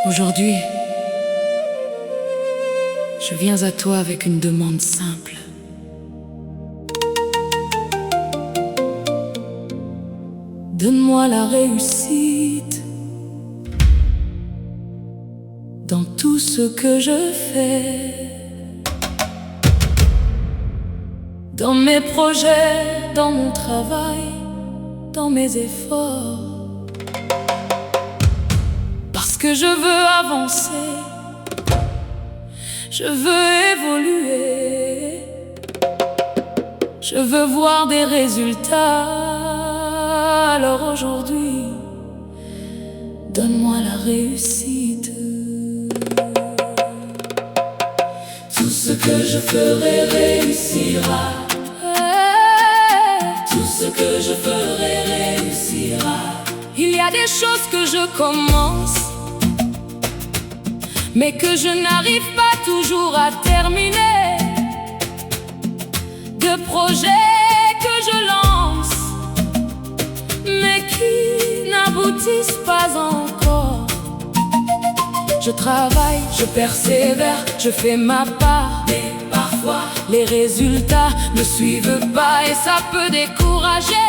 Aujourd'hui, je viens à toi avec une demande simple. Donne-moi la réussite dans tout ce que je fais, dans mes projets, dans mon travail, dans mes efforts. Parce que je veux avancer, je veux évoluer, je veux voir des résultats. Alors aujourd'hui, donne-moi la réussite. Tout ce que je ferai réussira. Tout ce que je ferai réussira. Il y a des choses que je commence, mais que je n'arrive pas toujours à terminer. De projets que je lance, mais qui n'aboutissent pas encore. Je travaille, je persévère, je fais ma part, mais parfois les résultats ne suivent pas et ça peut décourager.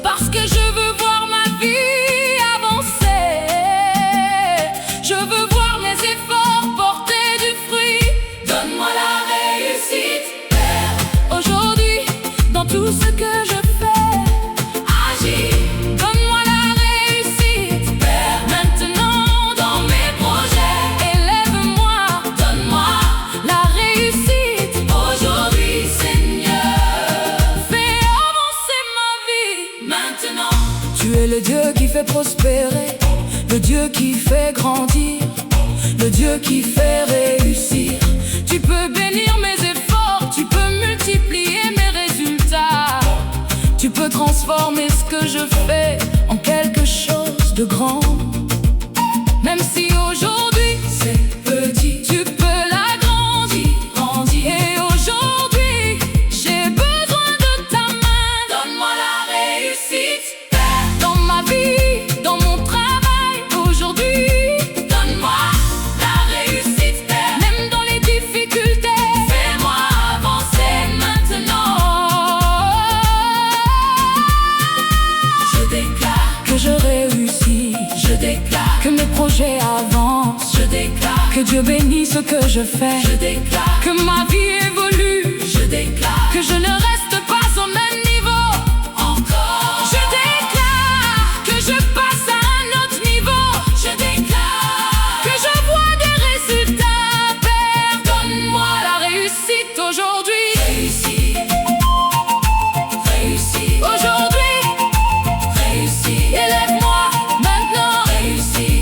Parce que je veux voir ma vie avancer, je veux voir mes efforts porter du fruit. Donne-moi la réussite, Père. Aujourd'hui, dans tout ce que je fais, agis. Donne-moi la réussite, Père. Maintenant, dans mes projets, élève-moi. Donne-moi la réussite. Aujourd'hui, Seigneur, fais avancer ma vie. Maintenant, tu es le Dieu qui fait prospérer, le Dieu qui fait grandir, le Dieu qui fait réussir. Tu peux bénir mes efforts, tu peux multiplier mes résultats. Tu peux transformer ce que je fais en quelque chose de grand. Même si aujourd'hui c'est petit, tu peux l'agrandir. Et aujourd'hui, j'ai besoin de ta main. Donne-moi la réussite, Père. Dans ma vie, dans mon travail, aujourd'hui. Donne-moi la réussite, Père. Même dans les difficultés, fais-moi avancer maintenant. Je déclare que je réussis, je déclare que mes projets avancent, je déclare que Dieu bénit ce que je fais, je déclare que ma vie évolue, je déclare que je ne reste pas au même niveau encore. Je déclare que je passe à un autre niveau, je déclare que je vois des résultats, Père. Donne-moi la réussite aujourd'hui. Réussis, réussis aujourd'hui, réussis, élève-moi maintenant. Réussis,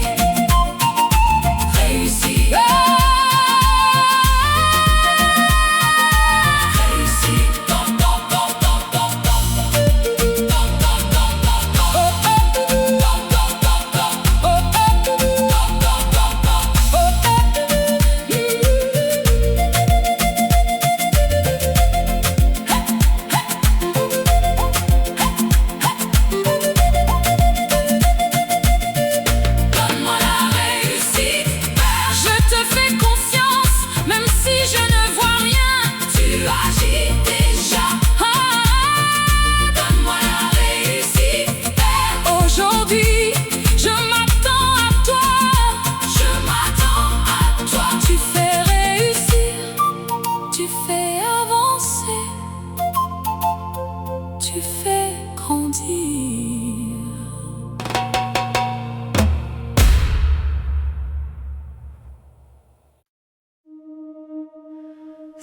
réussis, réussis. Donne-moi la réussite, Père. Je te fais confiance, même si je ne vois rien. Tu agis déjà. Donne-moi la réussite, Père. Aujourd'hui, je m'attends à toi. Je m'attends à toi. Tu fais réussir, tu fais avancer, tu fais grandir.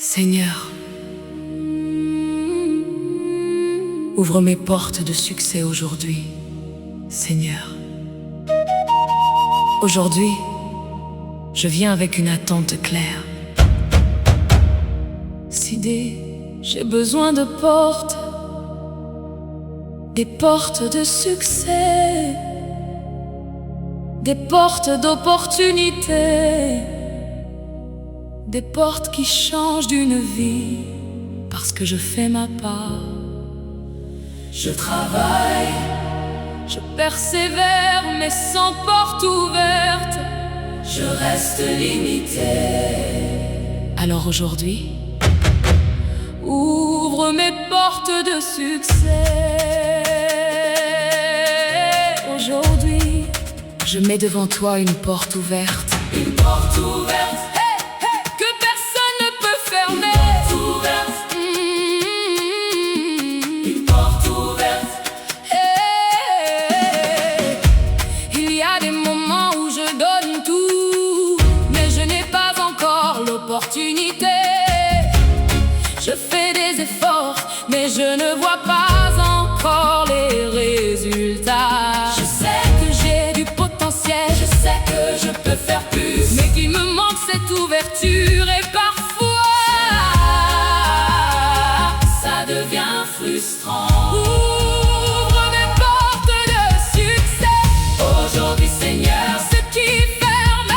Seigneur, ouvre mes portes de succès aujourd'hui. Seigneur, aujourd'hui, je viens avec une attente claire. Sidé, j'ai besoin de portes, des portes de succès, des portes d'opportunité, des portes qui changent d'une vie, parce que je fais ma part. Je travaille, je persévère, mais sans porte ouverte. je reste limité. Alors aujourd'hui, ouvre mes portes de succès. Aujourd'hui, je mets devant toi une porte ouverte. Une porte ouverte, hey, hey, que personne ne peut fermer. Une porte ouverte, une porte ouverte. Hey, il y a des moments où je donne tout, mais je n'ai pas encore l'opportunité. Je fais des efforts, mais je ne vois pas encore les résultats. Je sais que j'ai du potentiel, je sais que je peux faire plus, mais qu'il me manque cette ouverture et parfois ça devient frustrant. Ouvre mes portes de succès. Aujourd'hui, Seigneur, ce qui ferme,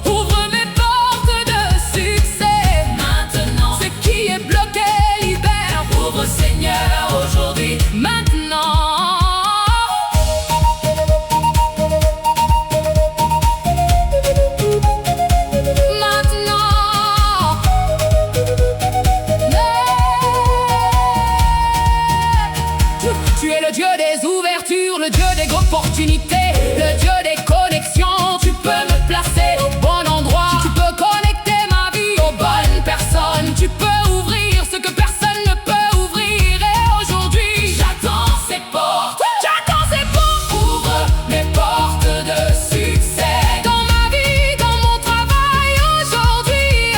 ouvre mes portes de succès. Maintenant, ce qui est bloqué, libère. Ouvre, Seigneur, aujourd'hui, maintenant. Tu es le Dieu des ouvertures, le Dieu des opportunités, le Dieu des connexions. Tu peux me placer au bon endroit, tu peux connecter ma vie aux bonnes personnes. Tu peux ouvrir ce que personne ne peut ouvrir. Et aujourd'hui, j'attends ces portes. J'attends ces portes. Ouvre mes portes de succès. Dans ma vie, dans mon travail aujourd'hui.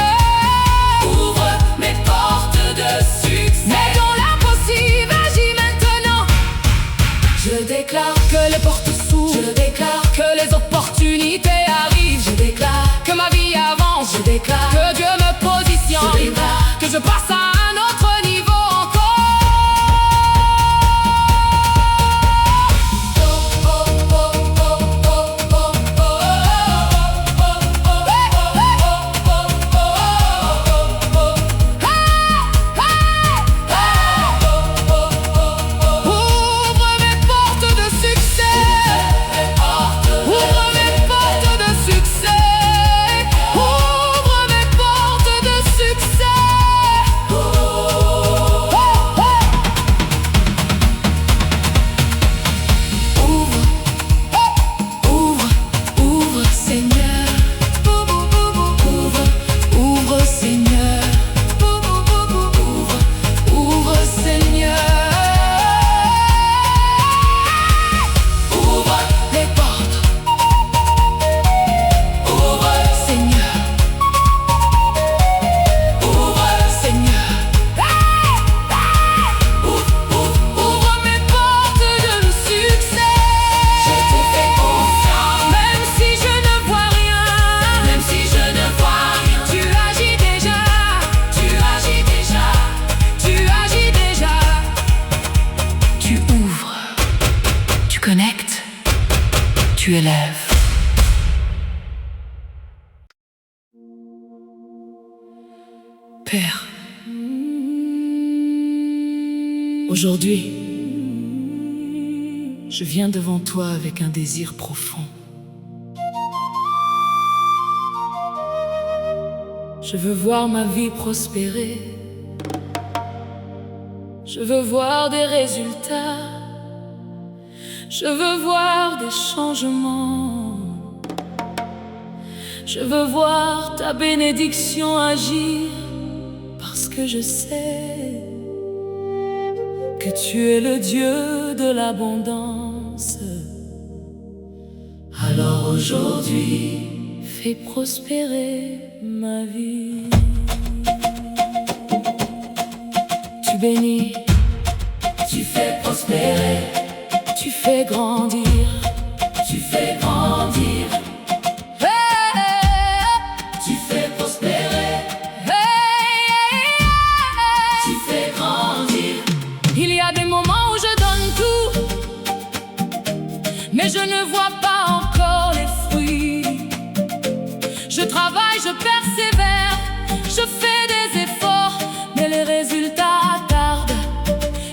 Ouvre mes portes de succès. Mais dans l'impossible, agis maintenant. Je déclare que les portes s'ouvrent. Je déclare que les opportunités arrivent. Je déclare que ma vie avance. Je déclare que Dieu me positionne. Je déclare que je passe à un autre niveau Ouvre mes portes de succès. Ouvre mes portes de succès. Ouvre mes portes de succès. Ouvre, Seigneur. Ouvre, Seigneur. Ouvre, Seigneur. Ouvre les portes. Ouvre, Seigneur. Ouvre, Seigneur. Ouvre mes portes de succès. Je te fais confiance. Même si je ne vois rien. Même si je ne vois rien. Tu agis déjà. Tu agis déjà. Tu agis déjà. Tu ouvres. Tu connectes. Tu élèves. Père, aujourd'hui, je viens devant toi avec un désir profond. Je veux voir ma vie prospérer. Je veux voir des résultats. Je veux voir des changements. Je veux voir ta bénédiction agir, parce que je sais que tu es le Dieu de l'abondance. Alors aujourd'hui, fais prospérer ma vie. Tu bénis, tu fais prospérer, tu fais grandir, tu fais grandir. Tu fais prospérer, tu fais grandir. Il y a des moments où je donne tout, mais je ne vois pas encore les fruits. Je travaille, je persévère, je fais des efforts, mais les résultats tardent.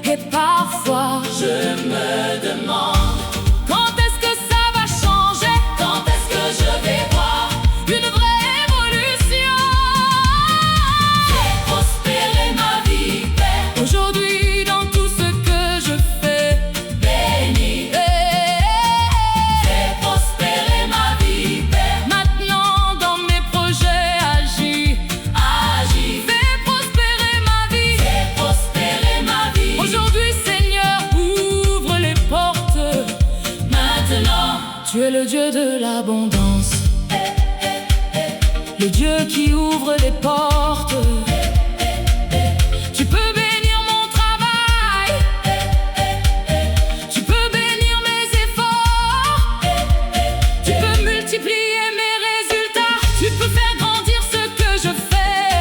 Et parfois je me demande Tu es le Dieu de l'abondance, le Dieu qui ouvre les portes. Tu peux bénir mon travail, tu peux bénir mes efforts, tu peux multiplier mes résultats, tu peux faire grandir ce que je fais,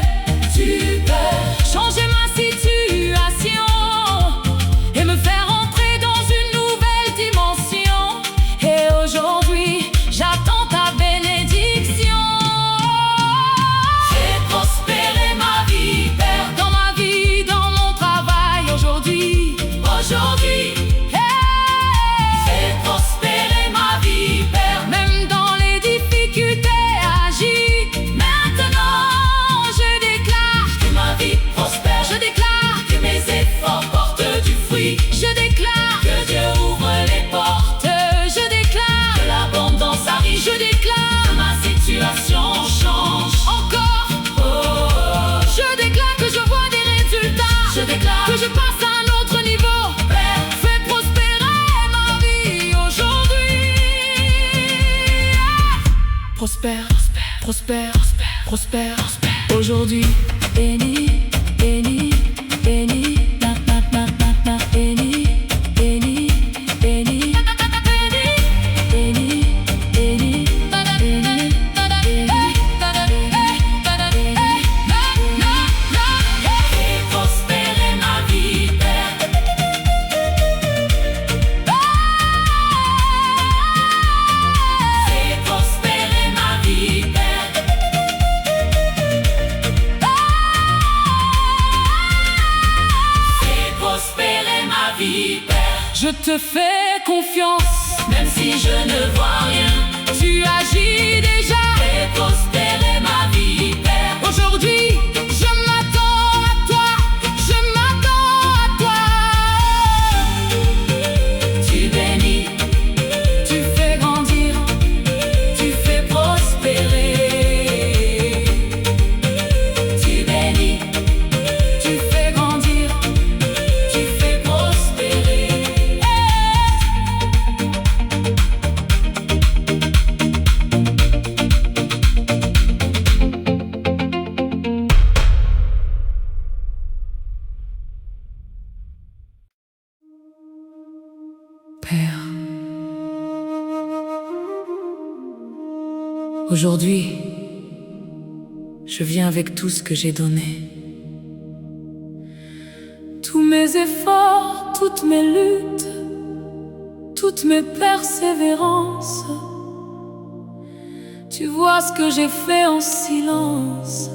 tu peux changer ma situation et me faire entrer dans une nouvelle dimension. Et aujourd'hui, j'attends ta bénédiction. Fais prospérer ma vie, Père, dans ma vie, dans mon travail. Aujourd'hui, fais prospérer ma vie, Père, même dans les difficultés, agis. Maintenant, je déclare que ma vie prospère. Je déclare que mes efforts portent du fruit. Je déclare que Dieu ouvre les portes. Je déclare que l'abondance arrive. Je déclare que ma situation change encore. Je déclare que je vois des résultats. Je déclare que je passe à un autre niveau. Père, fais prospérer ma vie aujourd'hui. Prospère, prospère, prospère, prospère. Aujourd'hui, béni, béni, béni, na na na na na, béni, béni, béni, béni, béni, béni, béni, fais prospérer ma vie, Père. Fais prospérer ma vie, Père. Fais prospérer ma vie, Père. Je te fais confiance, même si je ne vois rien. Tu agis déjà. Fais prospérer ma vie, Père. Aujourd'hui, je m'attends à toi. Je m'attends à toi. Tu bénis, tu fais grandir, tu fais prospérer. Tu bénis, tu fais grandir, tu fais prospérer. Père, aujourd'hui, je viens avec tout ce que j'ai donné. Tous mes efforts, toutes mes luttes, toutes mes persévérances. Tu vois ce que j'ai fait en silence.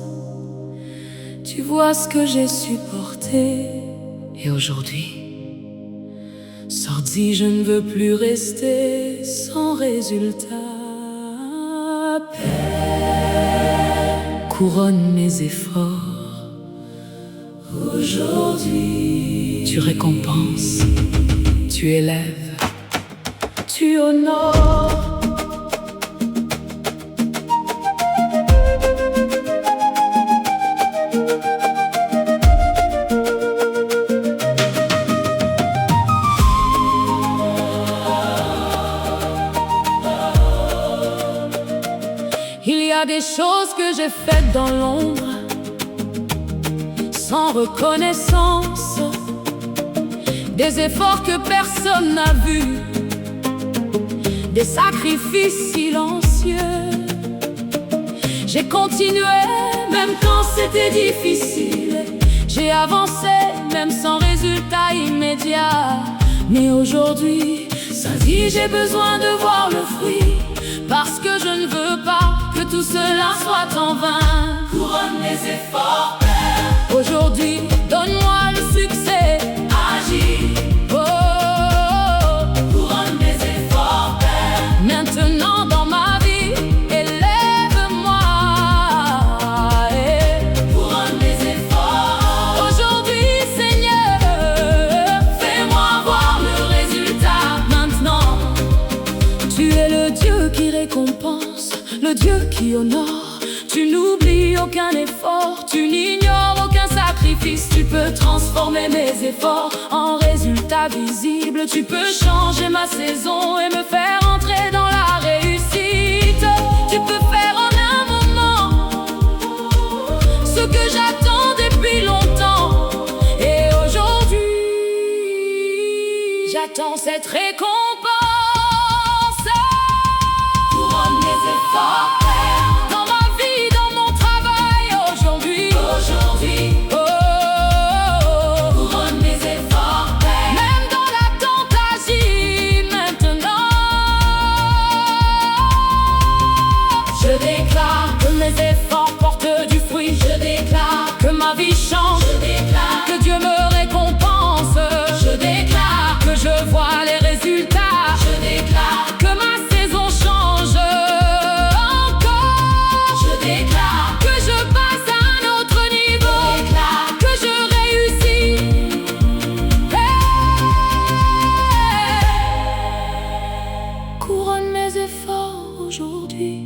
Tu vois ce que j'ai supporté. Et aujourd'hui, sorti, je ne veux plus rester sans résultat. Père, couronne mes efforts. Aujourd'hui, tu récompenses, tu élèves, tu honores. Il y a des choses que j'ai faites dans l'ombre, sans reconnaissance, des efforts que personne n'a vus, des sacrifices silencieux. J'ai continué même quand c'était difficile. J'ai avancé même sans résultat immédiat. Mais aujourd'hui, ça dit j'ai besoin de voir le fruit, parce que je ne veux pas que tout cela soit en vain. Couronne mes efforts, Père. Aujourd'hui, donne-moi le succès. Agis. Couronne mes efforts, Père. Maintenant dans ma vie, élève-moi. Couronne mes efforts. Aujourd'hui, Seigneur, fais-moi voir le résultat. Maintenant, tu es le Dieu qui récompense, le Dieu qui honore. Tu n'oublies aucun effort, tu n'ignores aucun sacrifice. Tu peux transformer mes efforts en résultats visibles. Tu peux changer ma saison et me faire entrer dans la j'attends cette récompense. Couronne mes efforts, Père, dans ma vie, dans mon travail, aujourd'hui. Couronne mes efforts, Père, même dans l'attente, agis maintenant. Je déclare que mes efforts portent du fruit. Je déclare que ma vie change. Je déclare que Dieu me récompense. Je déclare que je vois les résultats. Je déclare que ma saison change encore. Je déclare que je passe à un autre niveau. Je déclare que je réussis. Couronne mes efforts aujourd'hui.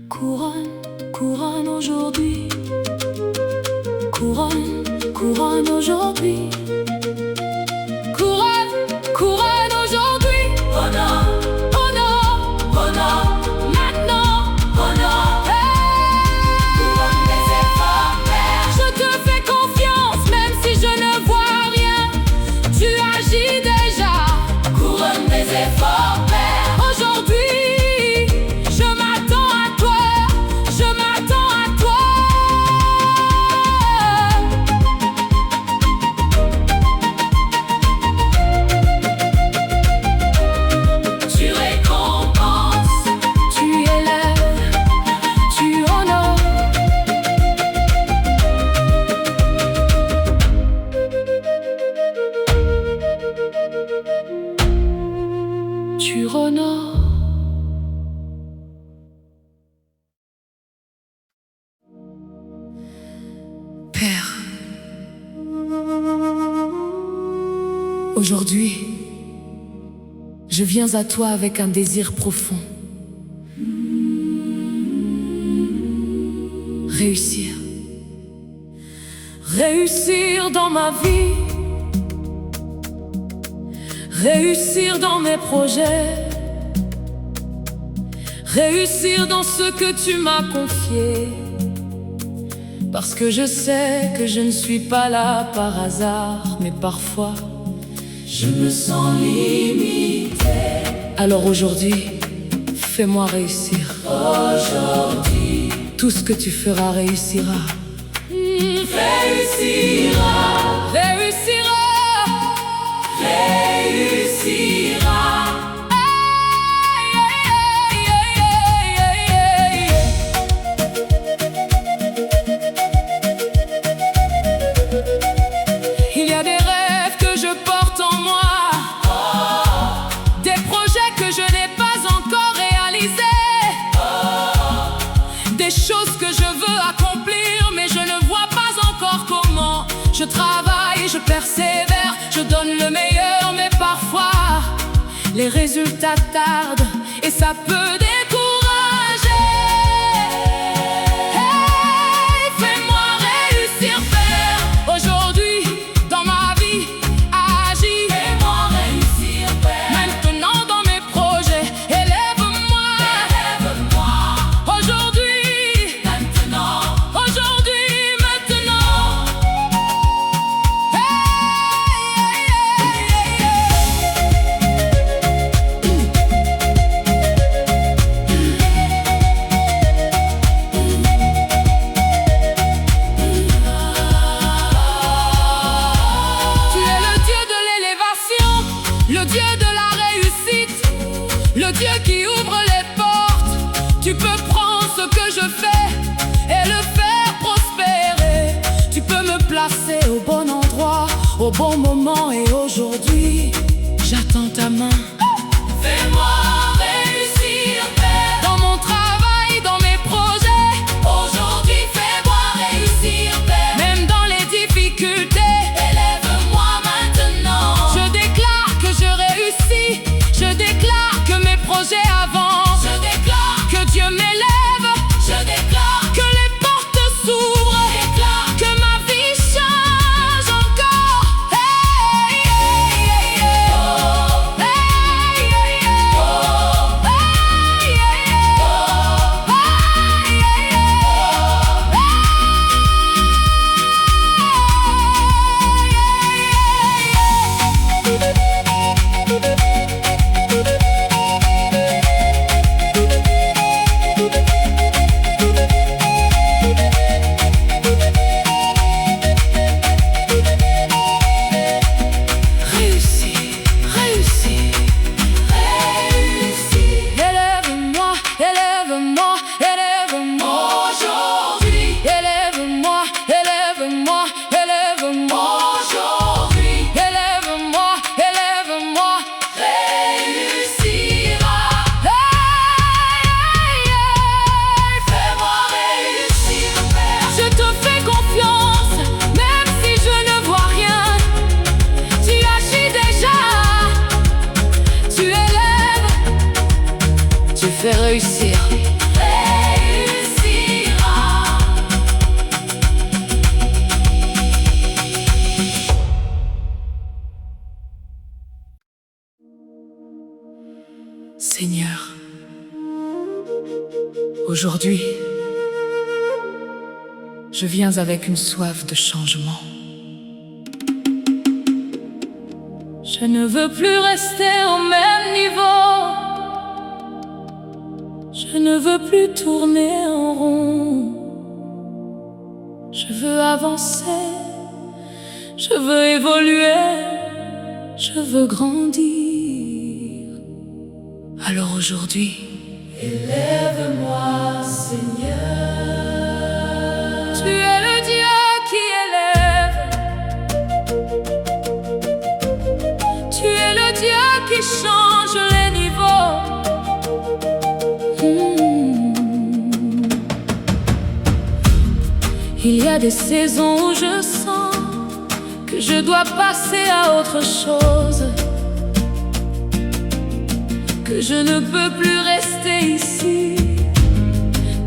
Couronne aujourd'hui. Couronne aujourd'hui. Couronne aujourd'hui. Oh non, oh non, oh non, maintenant, oh non. Couronne mes efforts, Père. Je te fais confiance, même si je ne vois rien. Tu agis déjà. Couronne mes efforts, Père. Aujourd'hui, je m'attends à toi. Je m'attends à toi. Tu récompenses, tu élèves, tu honores. Tu honores. Père, aujourd'hui, je viens à toi avec un désir profond. Réussir. Réussir dans ma vie. Réussir dans mes projets. Réussir dans ce que tu m'as confié. Parce que je sais que je ne suis pas là par hasard, mais parfois je me sens limité. Alors aujourd'hui, fais-moi réussir. Aujourd'hui, tout ce que tu feras réussira. Réussira. Réussira. Réussira. Il y a des rêves que je porte en moi, des projets que je n'ai pas encore réalisés, des choses que je veux accomplir mais je ne vois pas encore comment. Je travaille, je persévère, je donne le meilleur, mais parfois les résultats tardent et ça peut décourager. Hey, fais-moi réussir, Père. Aujourd'hui, dans ma vie, agis. Fais-moi réussir, Père. Maintenant, dans mes projets, élève-moi. Élève-moi. Aujourd'hui, maintenant. Aujourd'hui, maintenant. Tu es le Dieu de l'élévation, le Dieu de la réussite, le Dieu qui ouvre les portes. Tu peux prendre ce que je fais et le faire prospérer. Tu peux me placer au bon endroit, au bon moment, et aujourd'hui, j'attends ta main. Fais-moi réussir, Père. Dans mon travail, dans mes projets. Aujourd'hui, fais-moi réussir, Père. Même dans les difficultés, élève-moi maintenant. Je déclare que je réussis. Je déclare que mes projets avancent. Je déclare que Dieu m'élève. Je déclare que les portes s'ouvrent. Je déclare que ma vie change encore. Hey, hey, hey, hey. Oh. Hey. réussir. Seigneur, aujourd'hui, je viens avec une soif de changement. Je ne veux plus rester au même niveau. Je ne veux plus tourner en rond. Je veux avancer. Je veux évoluer. Je veux grandir. Alors aujourd'hui, élève-moi, Seigneur. Tu es le Dieu qui élève. Tu es le Dieu qui change les niveaux. Il y a des saisons où je sens que je dois passer à autre chose, que je ne peux plus rester ici,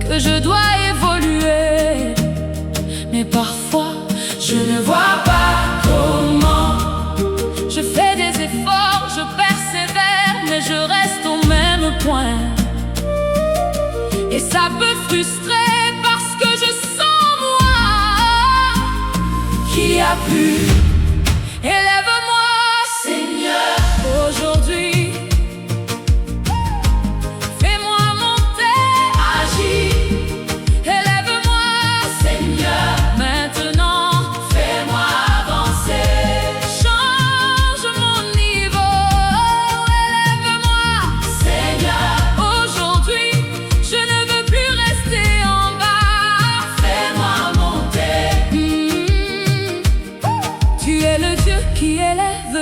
que je dois évoluer. Mais parfois, je ne vois pas comment. Je fais des efforts, je persévère, mais je reste au même point. Et ça peut frustrer parce que je sens moi qui a pu. Élève-moi, Seigneur, aujourd'hui.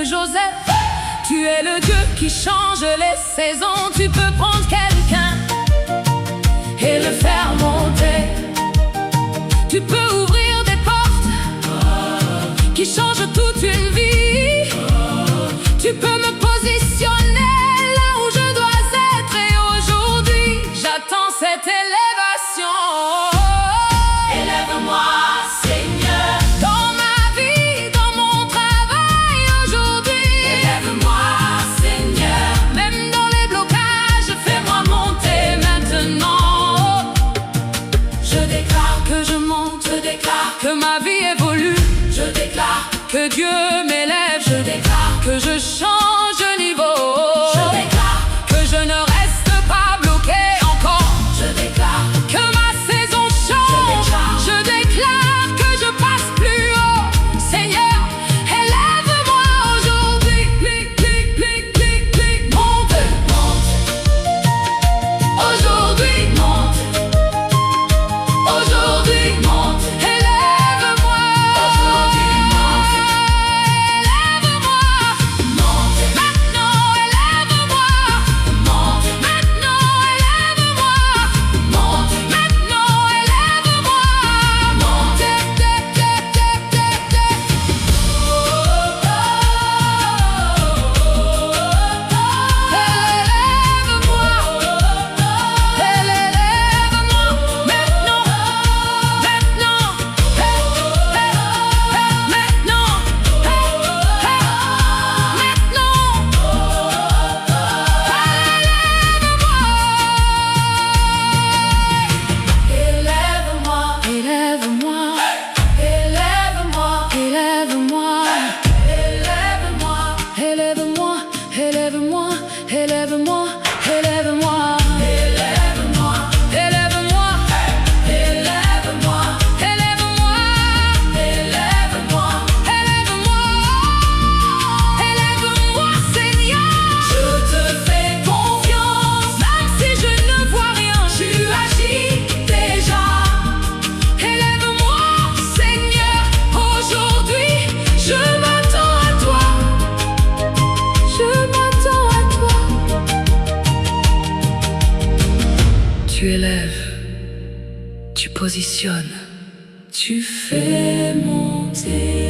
Joseph, tu es le Dieu qui change les saisons. Tu peux prendre quelqu'un et le faire monter. Tu peux ouvrir des portes qui changent toute une vie. Tu peux me positionner là où je dois être. Et aujourd'hui, j'attends cette élévation. Élève-moi, Seigneur. Que ma vie évolue, je déclare que Dieu m'élève, je déclare que je change de niveau, je déclare que je ne reste pas bloqué encore, je déclare que ma saison change, je déclare que je passe plus haut. Seigneur, élève-moi aujourd'hui, monte, monte, aujourd'hui monte, aujourd'hui monte. Tu élèves, tu positionnes, tu fais monter.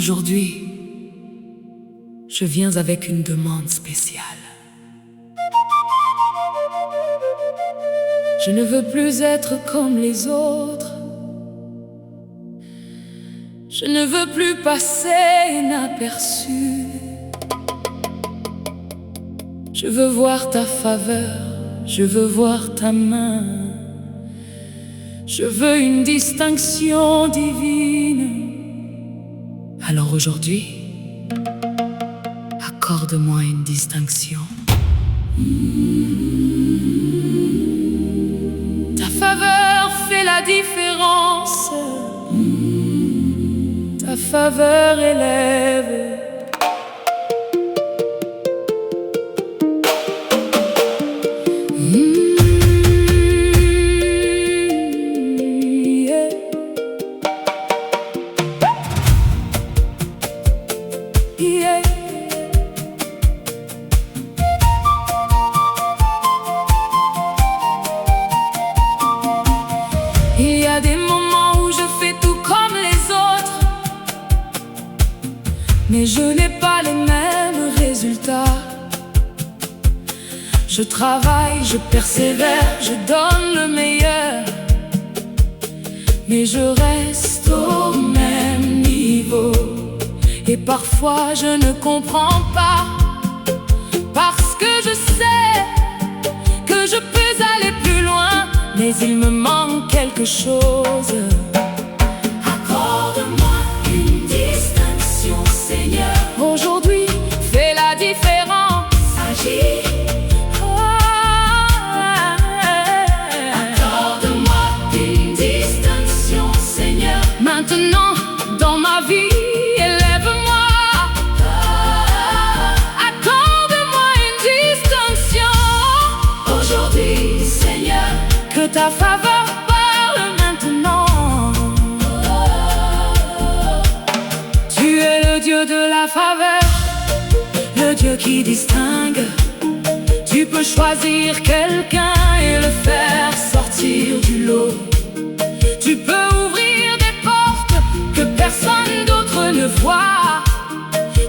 Aujourd'hui, je viens avec une demande spéciale. Je ne veux plus être comme les autres. Je ne veux plus passer inaperçu. Je veux voir ta faveur, je veux voir ta main. Je veux une distinction divine. Alors aujourd'hui, accorde-moi une distinction. Ta faveur fait la différence. Ta faveur élève. Il y a des moments où je fais tout comme les autres, mais je n'ai pas les mêmes résultats. Je travaille, je persévère, je donne le meilleur, mais je reste au même niveau. Et parfois je ne comprends pas, parce que je sais que je peux aller plus loin, mais il me manque quelque chose. Accorde-moi une distinction, Seigneur. Aujourd'hui, fais la différence. Agis. Accorde-moi une distinction, Seigneur. Maintenant, dans ma vie, élève-moi. Accorde-moi une distinction. Aujourd'hui, Seigneur, que ta faveur parle maintenant. Tu es le Dieu de la faveur, le Dieu qui distingue. Tu peux choisir quelqu'un et le faire sortir du lot. Tu peux ouvrir des portes que personne d'autre ne voit.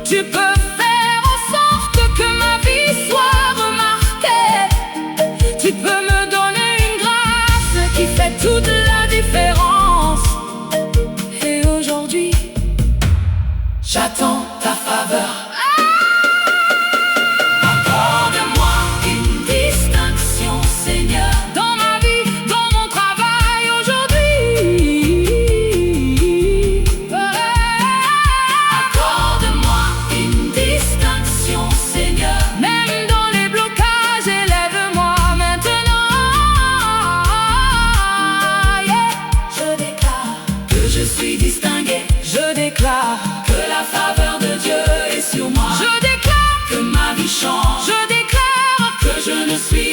Tu peux faire en sorte que ma vie soit remarquée. Tu peux me donner une grâce qui fait toute la différence. Et aujourd'hui, j'attends ta faveur. Accorde-moi une distinction, Seigneur. Dans ma vie, dans mon travail aujourd'hui. Accorde-moi une distinction, Seigneur. Même dans les blocages, élève-moi maintenant. Yeah. Je déclare que je suis distingué. Je déclare que la faveur de Dieu est sur moi. Je déclare que ma vie change. Je déclare que je ne suis